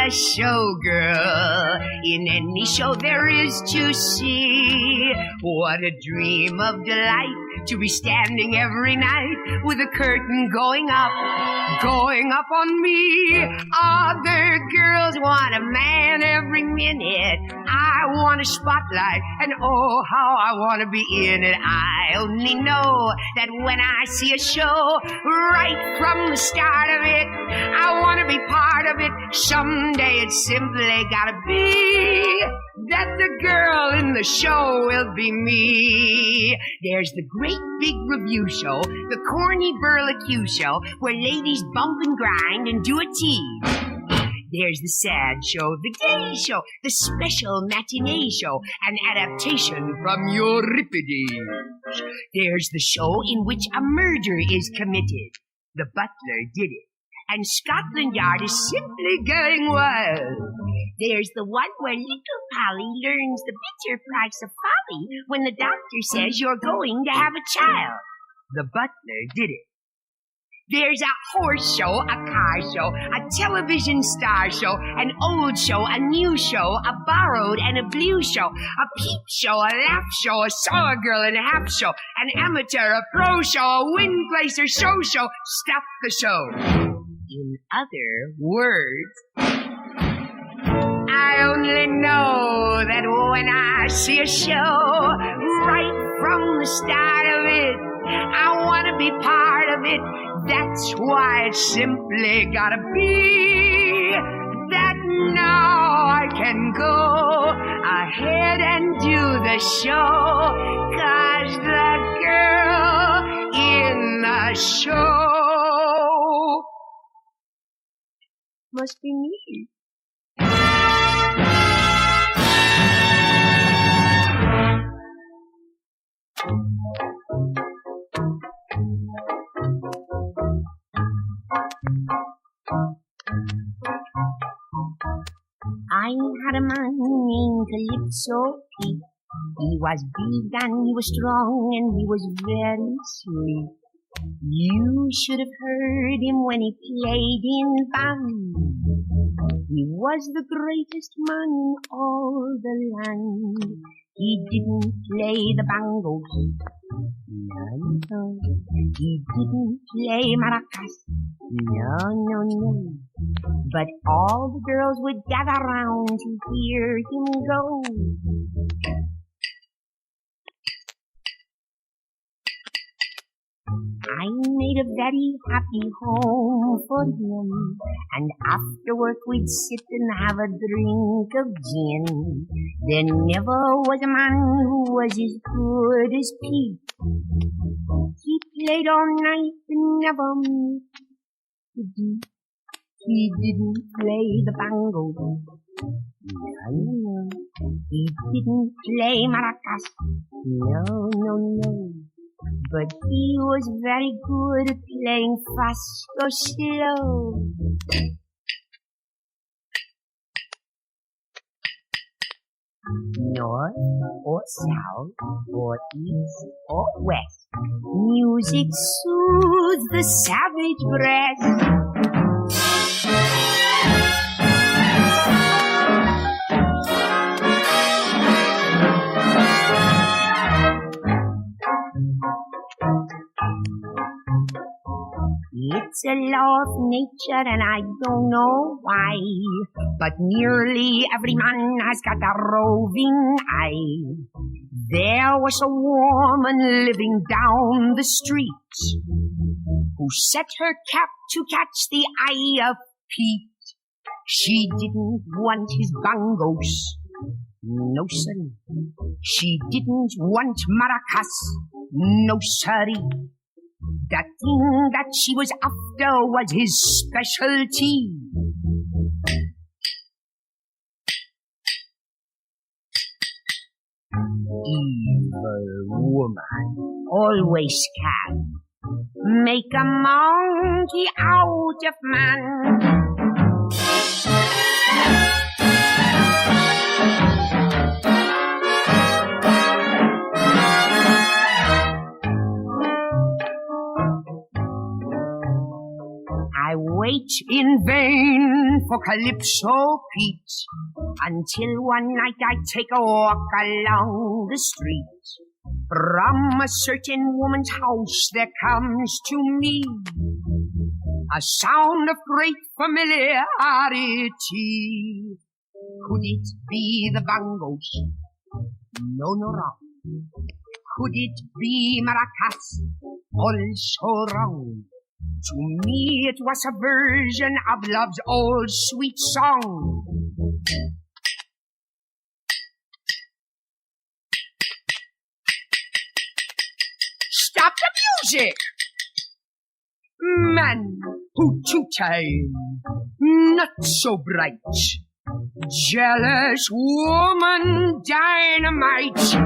a showgirl in any show there is to see. What a dream of delight to be standing every night with a curtain going up on me. Other girls want a man every minute. I want a spotlight, and oh, how I want to be in it. I only know that when I see a show, right from the start of it, I want to be part of it. Someday it's simply gotta be that the girl in the show will be me. There's the great big review show, the corny burlesque show, where ladies bump and grind and do a tease. There's the sad show, the gay show, the special matinee show, an adaptation from Euripides. There's the show in which a murder is committed. The butler did it, and Scotland Yard is simply going wild. There's the one where little Polly learns the bitter price of folly when the doctor says you're going to have a child. The butler did it. There's a horse show, a car show, a television star show, an old show, a new show, a borrowed and a blue show, a peep show, a laugh show, a saw girl and a half show, an amateur, a pro show, a win placer, show. Stop the show. In other words, I only know that when I see a show, right from the start of it, I want to be part of it. That's why it's simply gotta be that now I can go ahead and do the show, 'cause the girl in the show must be me. I had a man named Calypso. He was big and he was strong and he was very sweet. You should have heard him when he played in band. He was the greatest man in all the land. He didn't play the bongos. No. He didn't play maracas. No. But all the girls would gather round to hear him go. I made a very happy home for him, and after work we'd sit and have a drink of gin. There never was a man who was as good as Pete. He played all night and never missed the beat. He didn't play the bongos. No. He didn't play maracas. No. But he was very good at playing fast or slow. North or south or east or west, music soothes the savage breast. It's a law of nature and I don't know why, but nearly every man has got a roving eye. There was a woman living down the street who set her cap to catch the eye of Pete. She didn't want his bongos. No, sirree. She didn't want maracas. No, sirree. The thing that she was after was his specialty. Evil woman always can make a monkey out of man. wait in vain for Calypso Pete, until one night I take a walk along the street. From a certain woman's house there comes to me a sound of great familiarity. Could it be the bongos? No, no, wrong. Could it be maracas? Also wrong. To me it was a version of love's old sweet song. Stop the music! Man who two-time, not so bright. Jealous woman dynamite.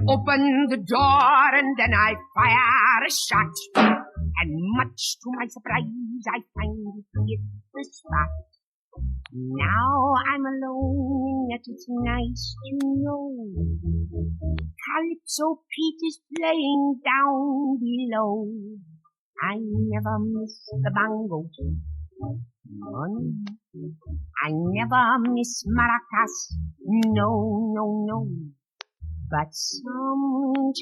Open the door and then I fire a shot, and much to my surprise I find it hit the spot. Now I'm alone, yet it's nice to know Calypso Pete is playing down below. I never miss the bongos, I never miss maracas, no, no, no. But sometimes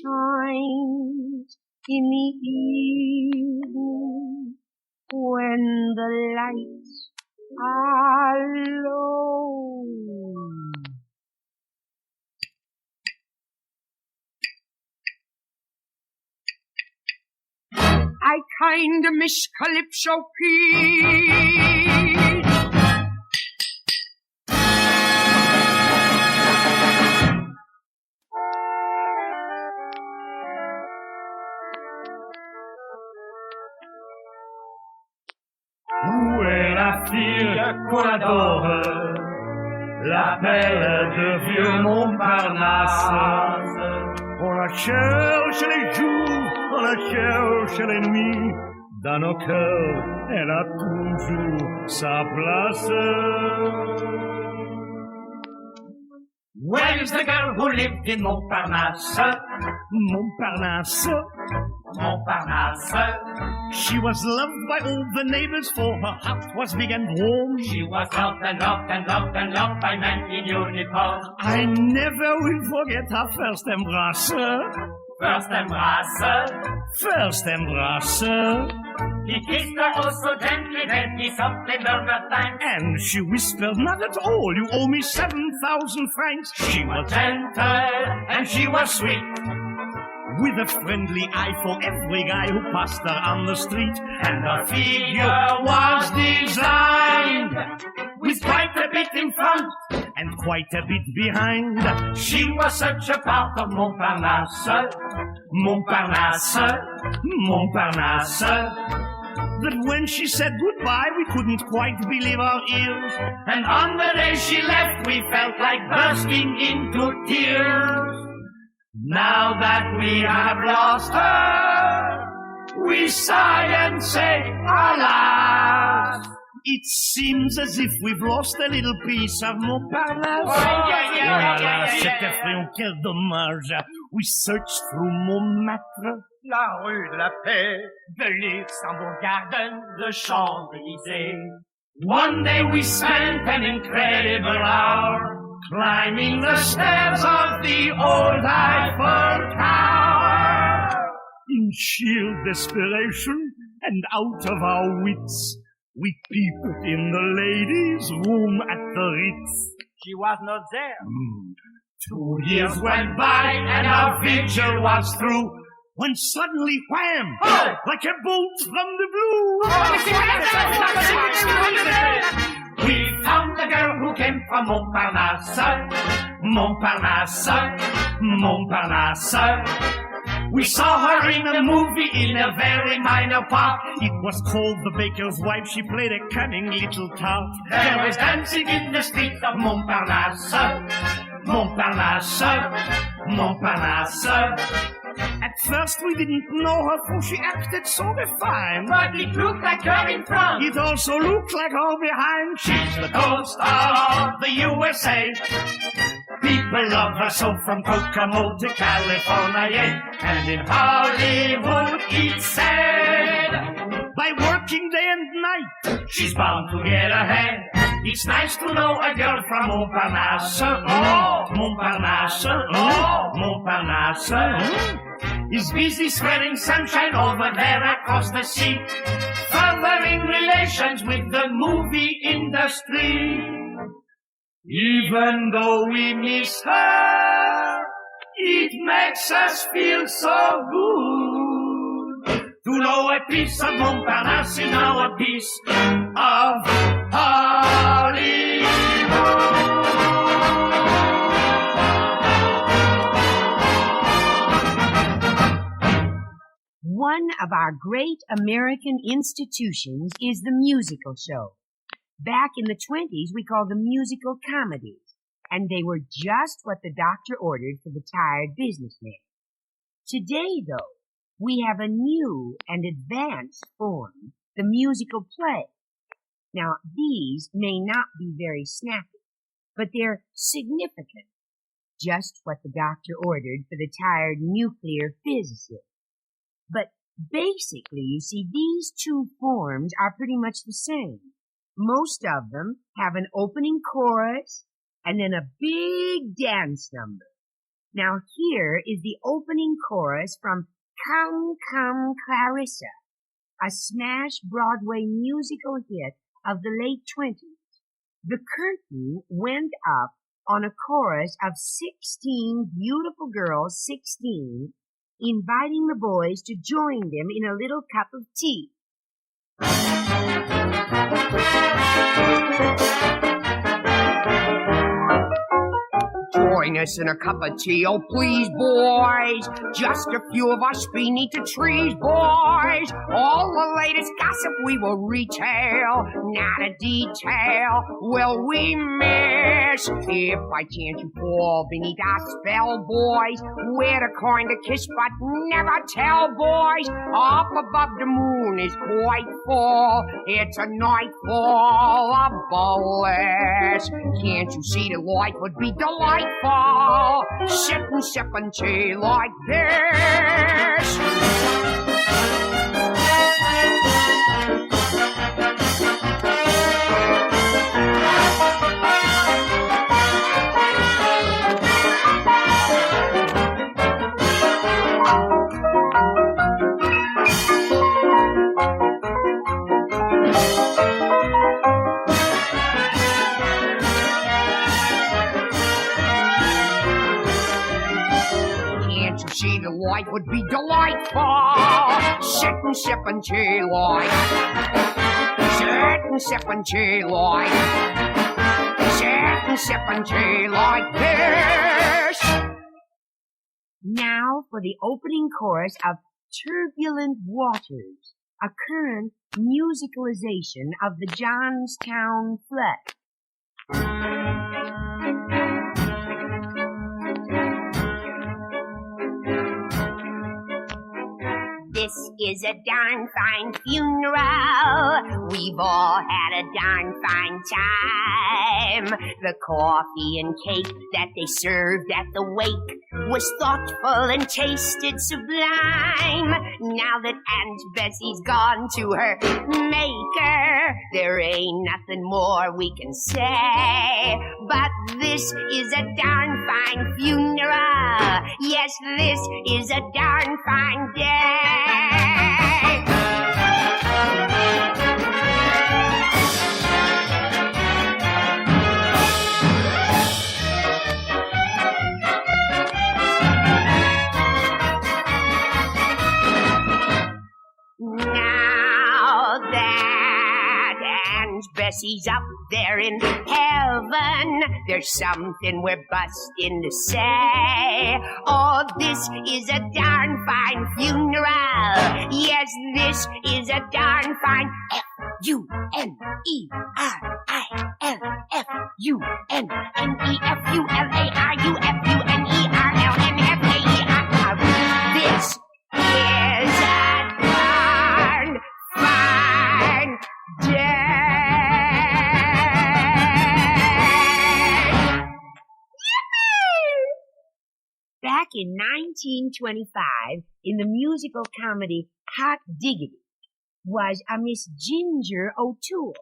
in the evening, when the lights are low, I kinda miss Calypso Pete. La fille qu'on adore, la belle de vieux Montparnasse. On la cherche les jours, on la cherche les nuits. Dans nos cœurs, elle a toujours sa place. Where is the girl who lived in Montparnasse? Montparnasse, Montparnasse. She was loved by all the neighbors, for her heart was big and warm. She was loved and loved and loved and loved by men in uniform. I never will forget her first embrace. First embrace. First embrace. He kissed her oh so gently, then he softly murmured thanks. And she whispered, not at all, you owe me 7,000 francs. She was gentle and she was sweet, with a friendly eye for every guy who passed her on the street. And her figure was designed with quite a bit in front and quite a bit behind. She was such a part of Montparnasse, Montparnasse, Montparnasse, that when she said goodbye, we couldn't quite believe our ears. And on the day she left, we felt like bursting into tears. Now that we have lost her, we sigh and say, alas. It seems as if we've lost a little piece of Montparnasse. C'est effrayant, quel dommage. We searched through Montmartre, la rue de la Paix, the Luxembourg Garden, the Champs-Élysées. One day we spent an incredible hour climbing the stairs of the old Eiffel Tower. In sheer desperation and out of our wits, we peeped in the ladies' room at the Ritz. She was not there. 2 years went by and our vigil was through, when suddenly, wham! Oh! Like a bolt from the blue! We found the girl who came from Montparnasse, Montparnasse, Montparnasse. We saw her in a movie in a very minor part. It was called The Baker's Wife. She played a cunning little tart. There was dancing in the streets of Montparnasse, Montparnasse, Montparnasse. At first we didn't know her, for she acted so refined. But it looked like her in front. It also looked like her behind. She's the toast of the USA. people love her so from Kokomo to California, yeah. And in Hollywood it's said, by working day and night, she's bound to get ahead. It's nice to know a girl from Montparnasse, oh, Montparnasse, oh, Montparnasse, is busy spreading sunshine over there across the sea, furthering relations with the movie industry. Even though we miss her, it makes us feel so good to know a piece of Montparnasse is now a piece of Hollywood. One of our great American institutions is the musical show. Back in the 20s, we called them musical comedies, and they were just what the doctor ordered for the tired businessman. Today, though, we have a new and advanced form, the musical play. Now, these may not be very snappy, but they're significant, just what the doctor ordered for the tired nuclear physicist. But basically, you see, these two forms are pretty much the same. Most of them have an opening chorus and then a big dance number. Now here is the opening chorus from Come, Come, Clarissa, a smash Broadway musical hit of the late 20s. The curtain went up on a chorus of 16 beautiful girls, 16, inviting the boys to join them in a little cup of tea. Join us in a cup of tea, oh please, boys. Just a few of us beneath the trees, boys. All the latest gossip we will retail, not a detail will we miss. If by chance you fall beneath our spell, boys, we're the kind to kiss but never tell, boys. Up above the moon is quite full. It's a nightfall of bliss. Can't you see that life would be delightful? Sit and sip and tea like this. See, the life would be delightful. Sit and sip and tea like. Sit and sip and tea like. Sit and sip and tea like this. Now for the opening chorus of Turbulent Waters, a current musicalization of the Johnstown flood. This is a darn fine funeral. We've all had a darn fine time. The coffee and cake that they served at the wake was thoughtful and tasted sublime. Now that Aunt Bessie's gone to her maker, there ain't nothing more we can say. But this is a darn fine funeral. Yes, this is a darn fine day. Now that Aunt Bessie's up there in heaven, there's something we're busting to say. Oh, this is a darn fine funeral. Yes, this is a darn fine F-U-N-E-R-I-L-F-U-N-E-R-L-N-F-A-E-R-R. This is a darn fine day. in 1925, in the musical comedy Hot Diggity, was a Miss Ginger O'Toole.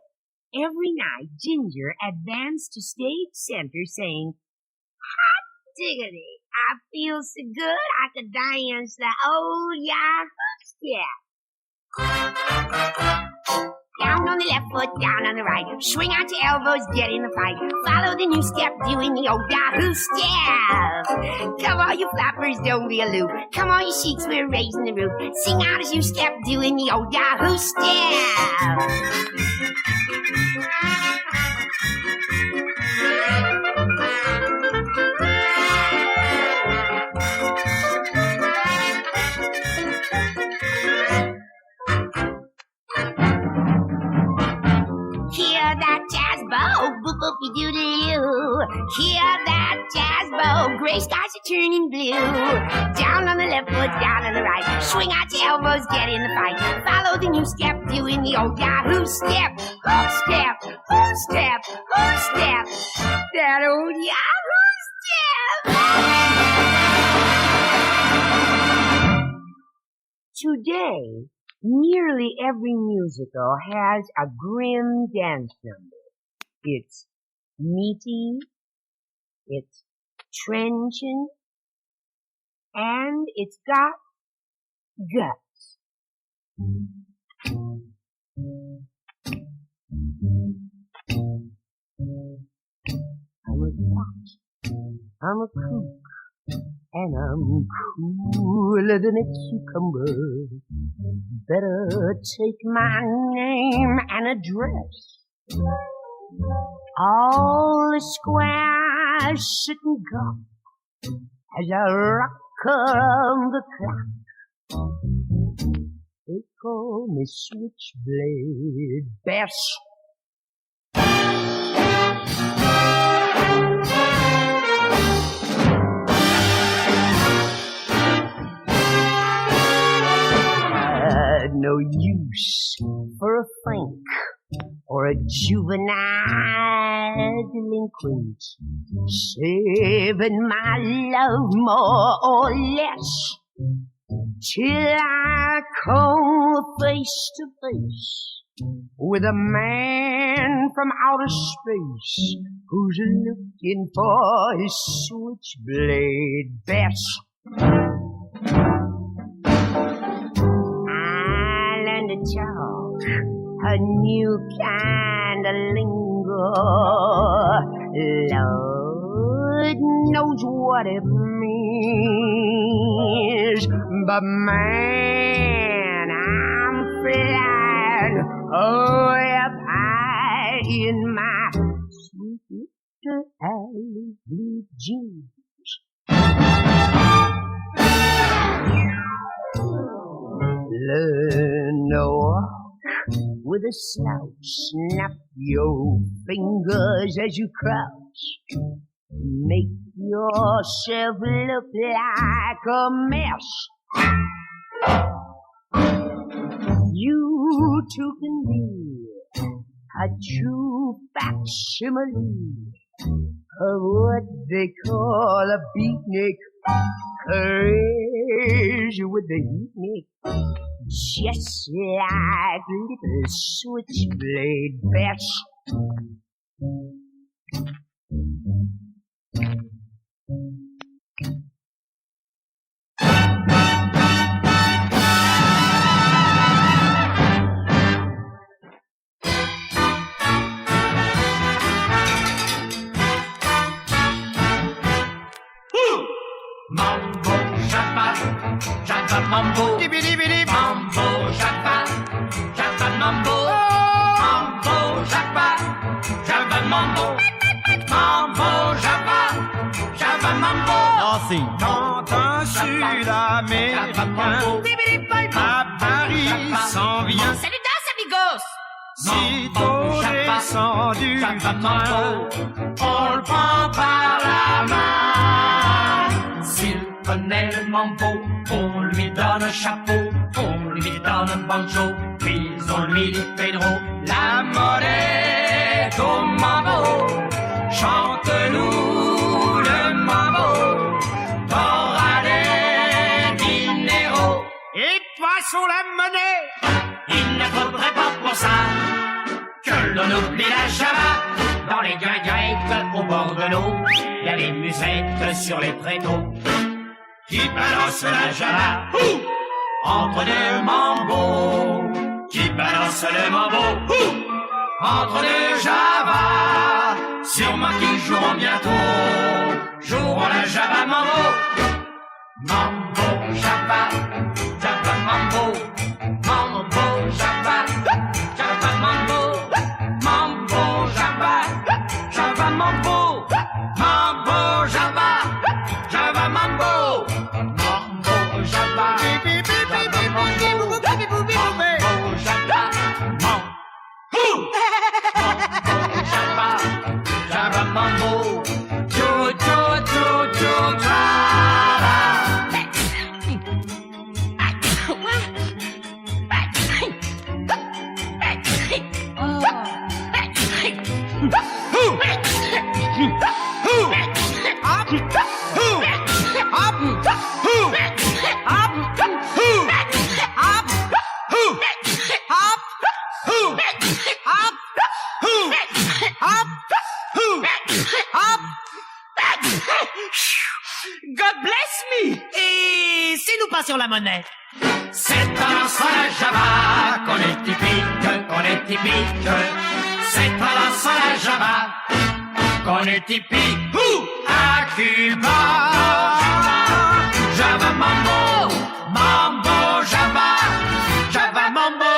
Every night, Ginger advanced to stage center saying, "Hot diggity, I feel so good I could dance the old Yahoo step. Down on the left foot, down on the right. Swing out your elbows, get in the fight. Follow the new step, doing the old Yahoo step. Come on, you flappers, don't be aloof. Come on, you sheiks, we're raising the roof. Sing out as you step, doing the old Yahoo step. Hear that jazz bow, boop boopy doodle-doo. Hear that jazz bow, gray skies are turning blue. Down on the left foot, down on the right. Swing out your elbows, get in the fight. Follow the new step, doing the old Yahoo step. Who step, who step, who step? That old Yahoo step. Today, nearly every musical has a grim dance number. It's meaty, it's trenchant, and it's got guts. I'm a cat, I'm a kook, and I'm cooler than a cucumber. Better take my name and address. All the squares sit and gawk as I rock around the clock. They call me Switchblade Bess. No use for a Frank or a juvenile delinquent, saving my love more or less till I come face to face with a man from outer space who's looking for his switchblade Bess. To talk a new kind of lingo. Lord knows what it means, but man, I'm flying up high in my sweet little blue jeans. Learn to walk with a slouch. Snap your fingers as you crouch. Make yourself look like a mess. You too can be a true facsimile of what they call a beatnik. Crazy with the heatnik, just like little switchblade Bess. Mambo-Java, Java Mambo, Mambo-Java, Java Mambo, Mambo-Java, Java Mambo, Mambo-Java, Java Mambo. Dancing quand un Sud-Américain à Paris s'en vient. Salut danse amigos. Sitôt descendu du train, on le prend par la main. S'il connaît le mambo, on lui donne un chapeau, on lui donne un banjo, puis on lui dit Pedro. La monnaie au mambo, chante-nous le mambo, t'auras sur la monnaie. Il ne faudrait pas pour ça que l'on oublie la Java. Dans les guinguettes au bord de l'eau, il y a des musettes sur les tréteaux qui balancent la Java. Entre deux mambo, qui balancent le mambo. Entre deux Java, sûrement qu'ils joueront bientôt. Joueront la Java mambo. Mambo-Java, Java mambo. Mambo-Java, Java mambo. Mambo-Java, Java mambo. Mambo-Java, Java mambo. Mambo-Java, Java mambo. Jo, jo, jo, jo, Java. God bless me! Et si nous passions la monnaie? C'est en lançant la Java qu'on est typique, qu'on est typique. C'est en lançant la Java qu'on est typique. À Cuba, Java mambo, mambo Java, Java mambo.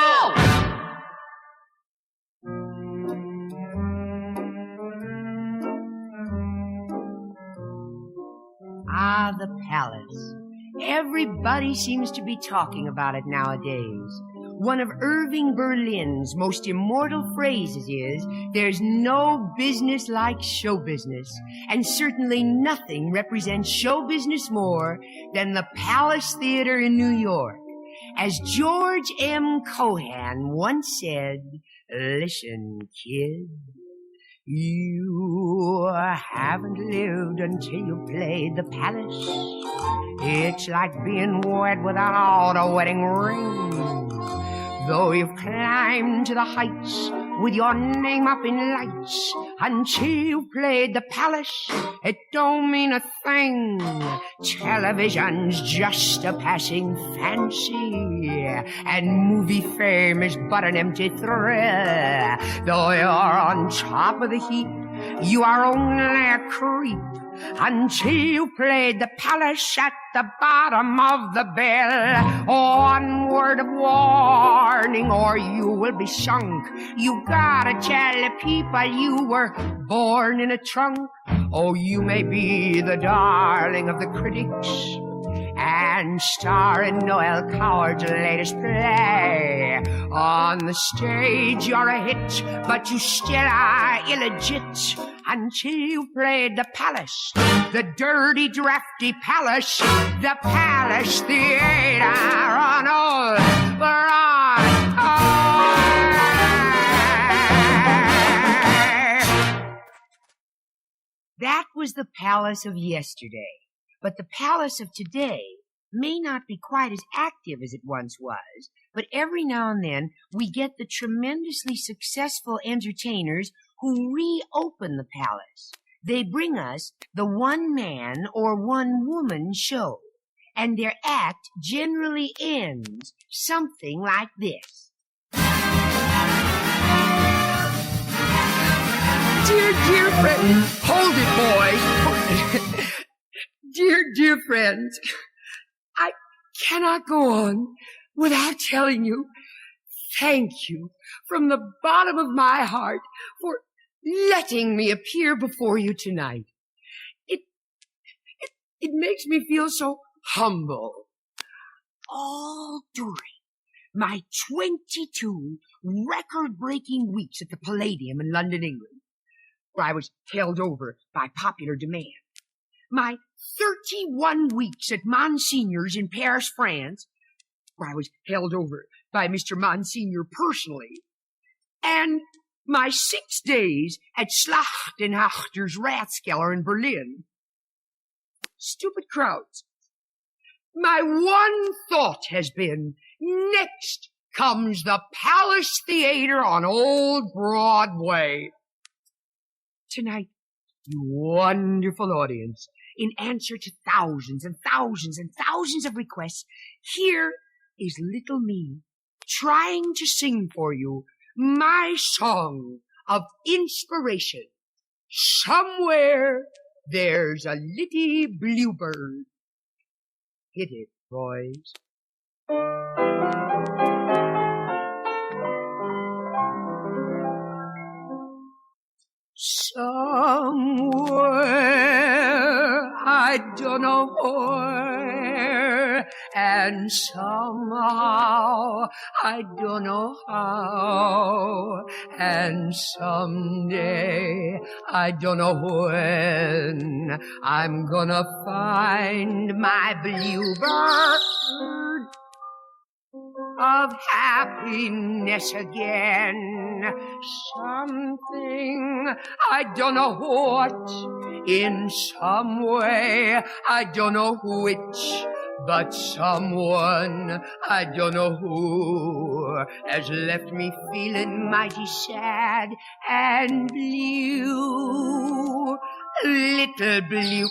Ah, the palace. Everybody seems to be talking about it nowadays. One of Irving Berlin's most immortal phrases is, "There's no business like show business." And certainly nothing represents show business more than the Palace Theater in New York. As George M. Cohan once said, "Listen, kid. You haven't lived until you played the palace. It's like being wed without a wedding ring. Though you've climbed to the heights with your name up in lights, until you played the palace, it don't mean a thing. Television's just a passing fancy, and movie fame is but an empty thrill. Though you're on top of the heap, you are only a creep until you played the palace at the bottom of the bill. One word of warning or you will be sunk. You gotta tell the people you were born in a trunk. Oh, you may be the darling of the critics and star in Noel Coward's latest play. On the stage you're a hit, but you still are illegit until you played the palace, the dirty, drafty palace, the Palace Theater on Old Broadway. That was the palace of yesterday. But the palace of today may not be quite as active as it once was, but every now and then we get the tremendously successful entertainers who reopen the palace. They bring us the one-man or one-woman show, and their act generally ends something like this. Dear friend, hold it, boys. Dear friends, I cannot go on without telling you thank you from the bottom of my heart for letting me appear before you tonight. It makes me feel so humble. All during my 22 record-breaking weeks at the Palladium in London, England, where I was held over by popular demand, my 31 weeks at Monsignor's in Paris, France, where I was held over by Mr. Monsignor personally, and my 6 days at Schlachtenachter's Ratskeller in Berlin. Stupid crowds. My one thought has been, Next comes the Palace Theater on Old Broadway. Tonight, you wonderful audience, in answer to thousands and thousands and thousands of requests, here is little me trying to sing for you my song of inspiration. Somewhere there's a little bluebird. Hit it, boys. Somewhere, I don't know where, and somehow, I don't know how, and someday, I don't know when, I'm gonna find my bluebird of happiness again. Something, I don't know what, in some way, I don't know which, but someone, I don't know who, has left me feeling mighty sad and blue. Little blue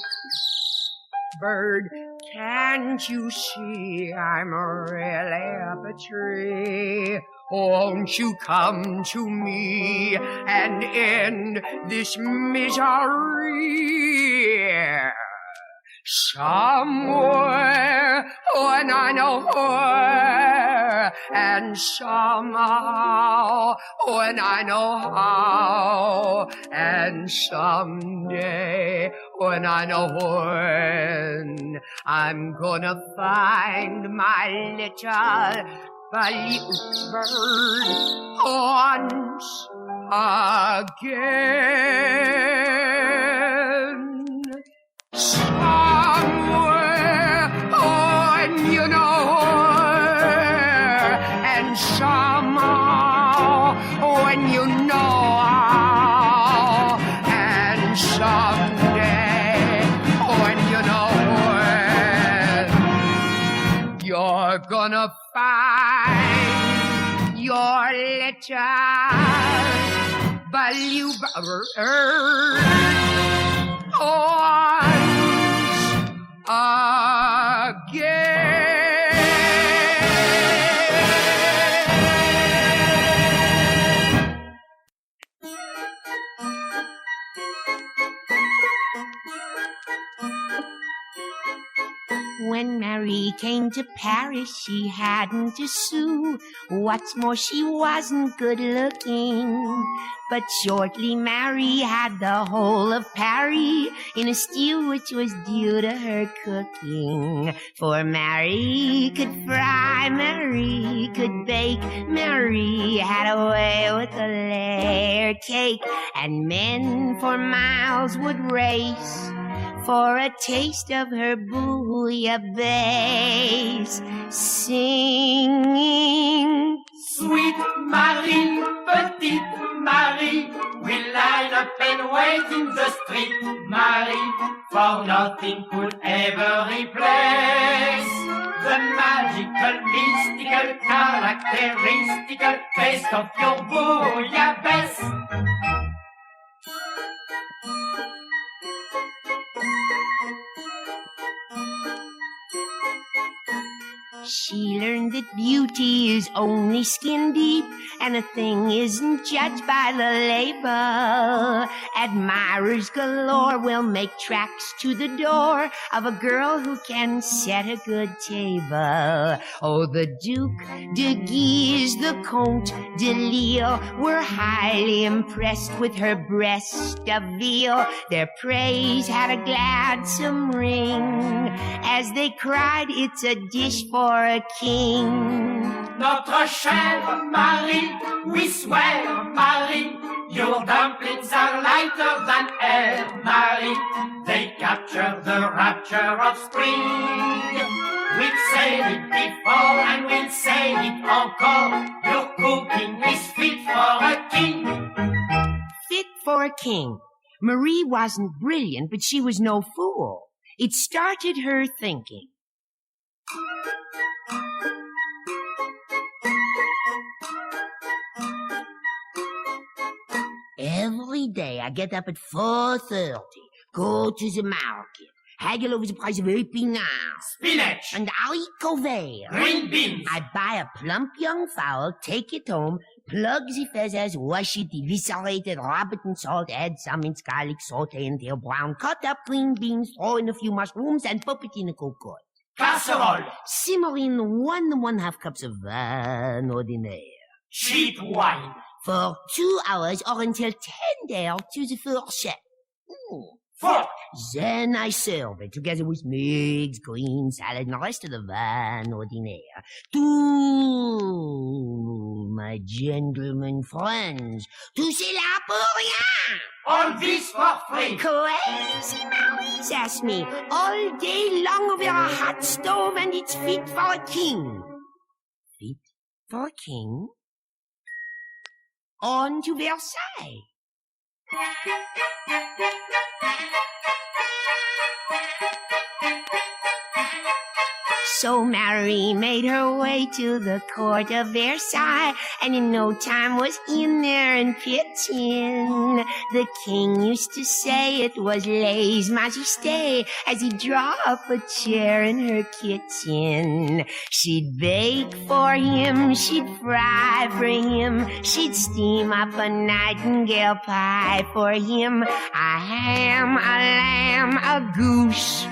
bird, can't you see I'm really up a tree? Won't you come to me and end this misery? Somewhere, when I know where, and somehow, when I know how, and someday, when I know when, I'm gonna find my little bluebird once again. Somewhere, when you know where, and somehow, when you know how, and someday, when you know when, you're gonna find your little bluebird once again. When Marie came to Paris, she hadn't a sou. What's more, she wasn't good looking. But shortly Marie had the whole of Paris in a stew which was due to her cooking. For Marie could fry, Marie could bake, Marie had a way with a layer cake, and men for miles would race for a taste of her bouillabaisse, singing, Sweet Marie, petite Marie, we line up and wait in the street. Marie, for nothing could ever replace the magical, mystical, characteristical taste of your bouillabaisse. She learned that beauty is only skin deep, and a thing isn't judged by the label. Admirers galore will make tracks to the door of a girl who can set a good table. Oh, the Duke de Guise, the Comte de Lille were highly impressed with her breast of veal. Their praise had a gladsome ring as they cried, it's a dish for a king. Notre chère Marie, we swear, Marie, your dumplings are lighter than air, Marie. They capture the rapture of spring. We've said it before and we'll say it encore. Your cooking is fit for a king. Fit for a king. Marie wasn't brilliant, but she was no fool. It started her thinking. Every day I get up at 4:30, go to the market, haggle over the price of épinards, Spinach. and haricot vert. Green beans. I buy a plump young fowl, take it home, plug the feathers, wash it, eviscerate it, rub it in salt, add some in garlic, saute until brown, cut up green beans, throw in a few mushrooms, and pop it in a cocotte. Casserole. Simmer in 1½ cups of vin ordinaire. Cheap wine. For 2 hours or until tender to the fourchette. Fork. Then I serve it together with mix, green salad, and the rest of the vin ordinaire. To my gentlemen friends, tout cela pour rien. All this for free. Crazy Maurice asked me, all day long over a hot stove, and it's fit for a king. Fit for a king? On to Versailles. So Marie made her way to the court of Versailles, and in no time was in there and pitching. The king used to say it was lèse majesté as he'd draw up a chair in her kitchen. She'd bake for him, she'd fry for him, she'd steam up a nightingale pie for him, a ham, a lamb, a goose.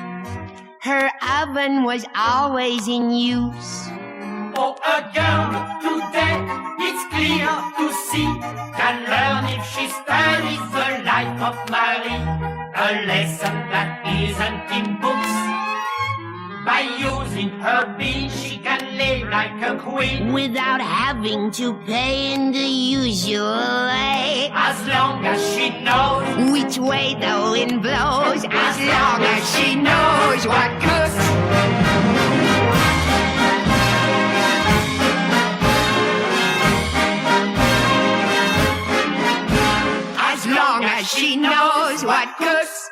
Her oven was always in use. Oh, a girl today, it's clear to see, can learn if she studies the life of Marie, a lesson that isn't in books. By using her beans, she can live like a queen, without having to pay in the usual way. as long as she knows Which way the wind blows, as long as she knows what cooks. As long as she knows what cooks.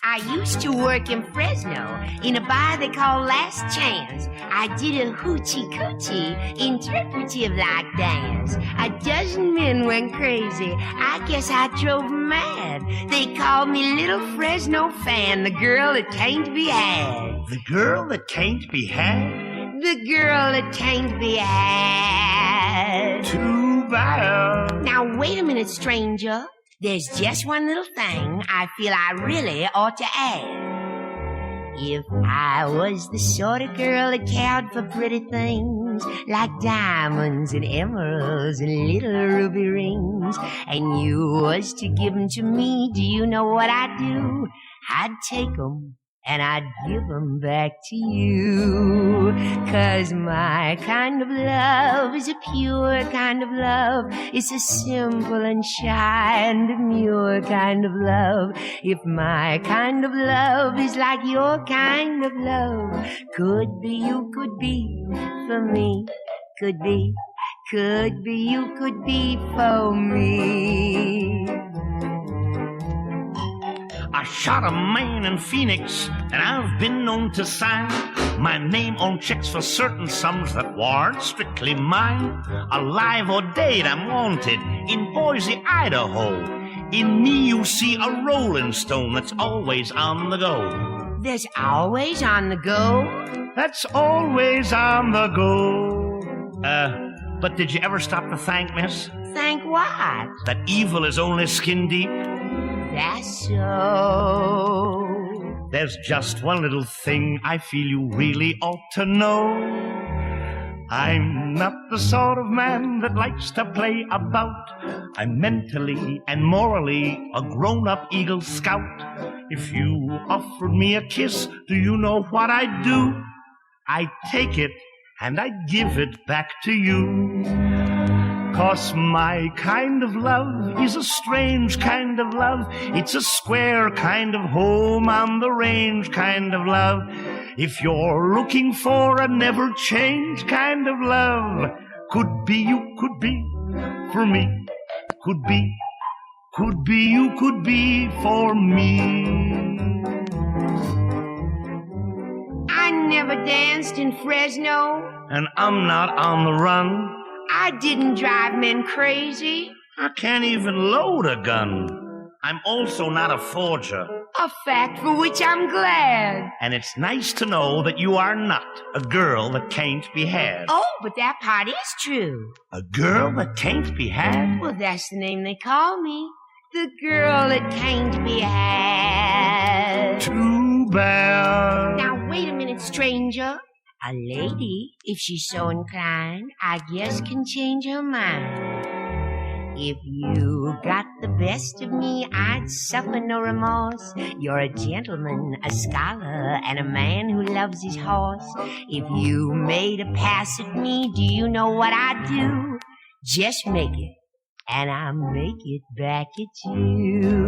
I used to work in Fresno in a bar they call Last Chance. I did a hoochie-coochie, interpretive-like dance. A dozen men went crazy. I guess I drove mad. They called me Little Fresno Fan, the girl that can't be had. The girl that can't be had? The girl that can't be had. Too bad. Now, wait a minute, stranger. There's just one little thing I feel I really ought to add. If I was the sort of girl that cared for pretty things like diamonds and emeralds and little ruby rings, and you was to give 'em to me, do you know what I'd do? I'd take 'em and I'd give 'em back to you. 'Cause my kind of love is a pure kind of love. It's a simple and shy and demure kind of love. If my kind of love is like your kind of love, could be you could be for me. Could be you could be for me. I shot a man in Phoenix, and I've been known to sign my name on checks for certain sums that weren't strictly mine. Alive or dead, I'm wanted in Boise, Idaho. In me you see a rolling stone that's always on the go. There's always on the go? That's always on the go. But did you ever stop to thank, miss? Thank what? That evil is only skin deep. That's so. There's just one little thing I feel you really ought to know. I'm not the sort of man that likes to play about. I'm mentally and morally a grown-up Eagle Scout. If you offered me a kiss, do you know what I'd do? I'd take it and I'd give it back to you. 'Cause my kind of love is a strange kind of love. It's a square kind of home on the range kind of love. If you're looking for a never change kind of love, could be you could be for me. Could be you could be for me. I never danced in Fresno. And I'm not on the run. I didn't drive men crazy. I can't even load a gun. I'm also not a forger. A fact for which I'm glad. And it's nice to know that you are not a girl that can't be had. Oh, but that part is true. A girl that can't be had? Well, that's the name they call me. The girl that can't be had. Too bad. Now, wait a minute, stranger. A lady, if she's so inclined, I guess can change her mind. If you got the best of me, I'd suffer no remorse. You're a gentleman, a scholar, and a man who loves his horse. If you made a pass at me, do you know what I'd do? Just make it, and I'll make it back at you.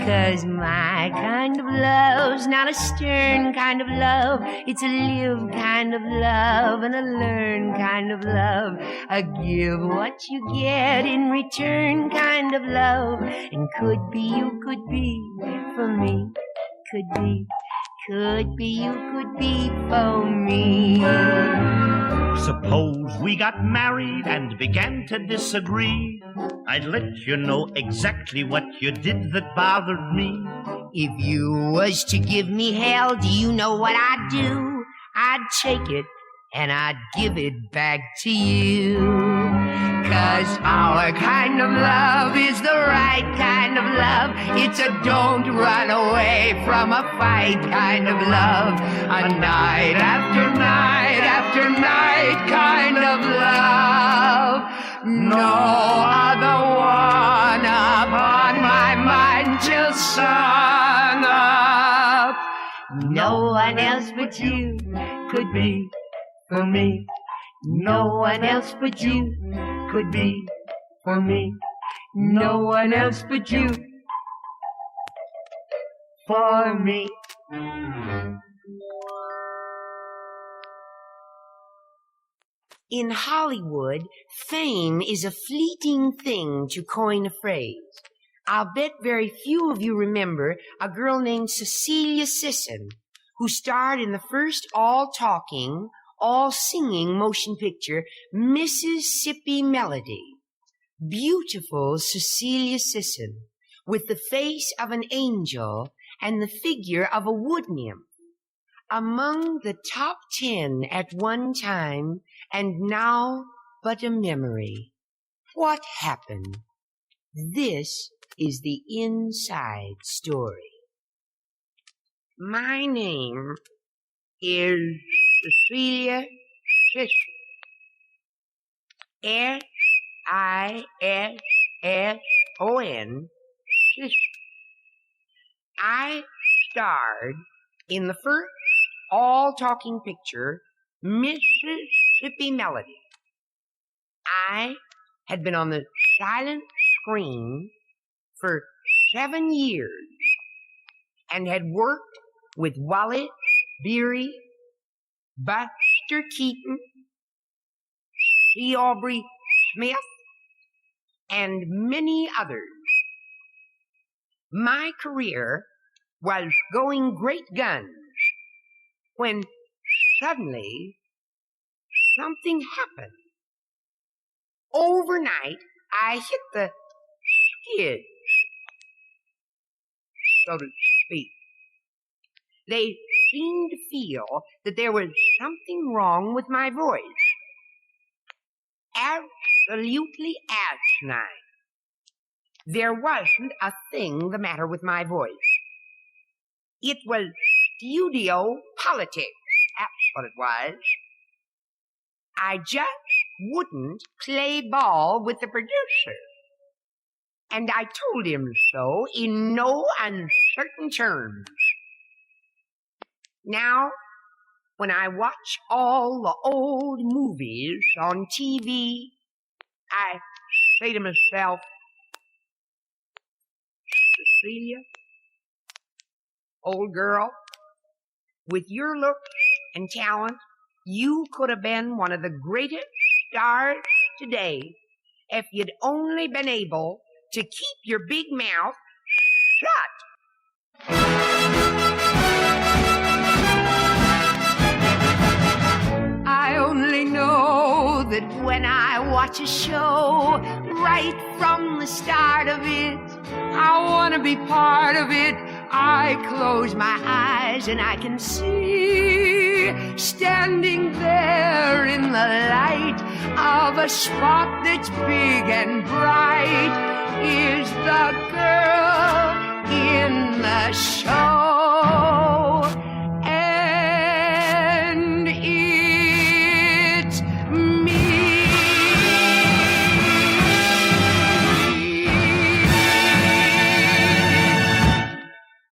'Cause my kind of love's not a stern kind of love. It's a live kind of love and a learn kind of love. A give what you get in return kind of love. And could be you could be for me. Could be you could be for me. Suppose we got married and began to disagree. I'd let you know exactly what you did that bothered me. If you was to give me hell, do you know what I'd do? I'd take it and I'd give it back to you. 'Cause our kind of love is the right kind of love. It's a don't run away from a fight kind of love. A night after night after night kind of love. No other one upon my mind till sun up. No one else but you could be for me. No one else but you could be for me. No one else but you for me. In Hollywood, fame is a fleeting thing, to coin a phrase. I'll bet very few of you remember a girl named Cecilia Sisson, who starred in the first all-talking, all-singing motion picture, Mississippi Melody. Beautiful Cecilia Sisson, with the face of an angel and the figure of a wood nymph. Among the top 10 at one time, and now but a memory. What happened? This is the inside story. My name is Cecilia Sisson. S-I-S-S-O-N. Sisson. I starred in the first all-talking picture, Mississippi Melody. I had been on the silent screen for 7 years and had worked with Wallace Beery, Buster Keaton, C. Aubrey Smith, and many others. My career was going great guns when suddenly something happened. Overnight, I hit the skids, so to speak. They seemed to feel that there was something wrong with my voice. Absolutely asinine. There wasn't a thing the matter with my voice. It was studio politics, that's what it was. I just wouldn't play ball with the producer. And I told him so in no uncertain terms. Now, when I watch all the old movies on TV, I say to myself, Cecilia, old girl, with your looks and talent, you could have been one of the greatest stars today if you'd only been able to keep your big mouth shut. I only know that when I watch watch a show right from the start of it. I want to be part of it. I close my eyes and I can see, standing there in the light of a spot that's big and bright, is the girl in the show.